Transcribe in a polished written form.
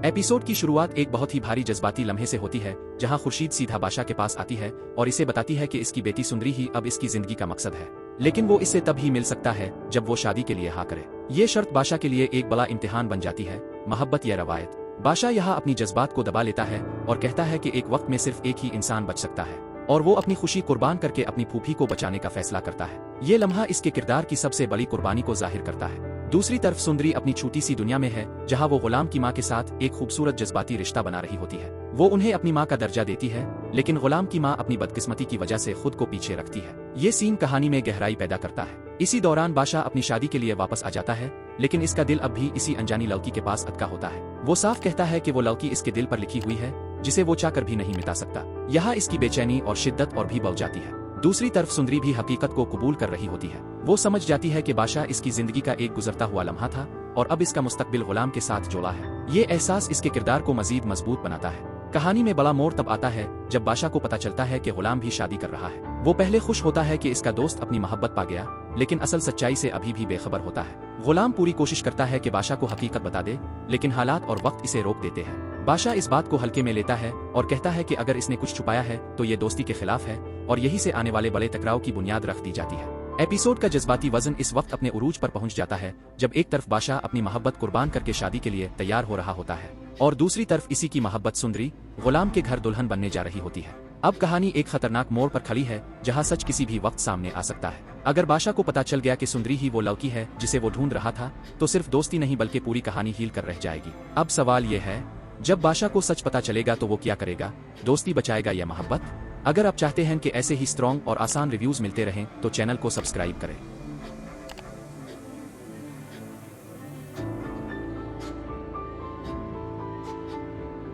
Episode की शुरुआत एक बहुत ही भारी जज्बाती लम्हे से होती है, जहां खुर्शीद सीधा बादशाह के पास आती है और इसे बताती है कि इसकी बेटी सुंदरी ही अब इसकी जिंदगी का मकसद है। लेकिन वो इससे तब ही मिल सकता है जब वो शादी के लिए हाँ करे। ये शर्त बादशाह के लिए एक बड़ा इम्तिहान बन जाती है, मोहब्बत या रवायत। बादशाह यहाँ अपनी जज्बात को दबा लेता है और कहता है कि एक वक्त में सिर्फ एक ही इंसान बच सकता है, और वो अपनी खुशी कुर्बान करके अपनी फूफी को बचाने का फैसला करता है। ये लम्हा इसके किरदार की सबसे बड़ी कुर्बानी को जाहिर करता है। दूसरी तरफ सुंदरी अपनी छोटी सी दुनिया में है, जहां वो गुलाम की माँ के साथ एक खूबसूरत जज्बाती रिश्ता बना रही होती है। वो उन्हें अपनी माँ का दर्जा देती है, लेकिन गुलाम की माँ अपनी बदकिस्मती की वजह से खुद को पीछे रखती है। ये सीन कहानी में गहराई पैदा करता है। इसी दौरान बादशाह अपनी शादी के लिए वापस आ जाता है, लेकिन इसका दिल अब भी इसी अनजानी लड़की के पास अटका होता है। वो साफ कहता है कि वो लड़की इसके दिल पर लिखी हुई है, जिसे वो चाहकर भी नहीं मिटा सकता। यहाँ इसकी बेचैनी और शिद्दत और भी बढ़ जाती है। दूसरी तरफ सुंदरी भी हकीकत को कबूल कर रही होती है। वो समझ जाती है कि बादशाह इसकी जिंदगी का एक गुजरता हुआ लम्हा था और अब इसका मुस्तकबिल गुलाम के साथ जोड़ा है। ये एहसास इसके किरदार को मजीद मजबूत बनाता है। कहानी में बड़ा मोड़ तब आता है जब बादशाह को पता चलता है कि गुलाम भी शादी कर रहा है। वो पहले खुश होता है कि इसका दोस्त अपनी मोहब्बत पा गया, लेकिन असल सच्चाई से अभी भी बेखबर होता है। गुलाम पूरी कोशिश करता है कि बादशाह को हकीकत बता दे, लेकिन हालात और वक्त इसे रोक देते हैं। बादशाह इस बात को हल्के में लेता है और कहता है कि अगर इसने कुछ छुपाया है तो ये दोस्ती के खिलाफ है, और यही से आने वाले बड़े टकराव की बुनियाद रख दी जाती है। एपिसोड का जज्बाती वजन इस वक्त अपने उरूज पर पहुंच जाता है जब एक तरफ बादशाह अपनी मोहब्बत कुर्बान करके शादी के लिए तैयार हो रहा होता है, और दूसरी तरफ इसी की मोहब्बत सुंदरी गुलाम के घर दुल्हन बनने जा रही होती है। अब कहानी एक खतरनाक मोड़ पर खड़ी है, जहां सच किसी भी वक्त सामने आ सकता है। अगर बादशाह को पता चल गया कि सुंदरी ही वो लड़की है जिसे वो ढूंढ रहा था, तो सिर्फ दोस्ती नहीं बल्कि पूरी कहानी हील कर रह जाएगी। अब सवाल ये है, जब बादशाह को सच पता चलेगा तो वो क्या करेगा? दोस्ती बचाएगा या मोहब्बत? अगर आप चाहते हैं कि ऐसे ही स्ट्रॉन्ग और आसान रिव्यूज मिलते रहें तो चैनल को सब्सक्राइब करें।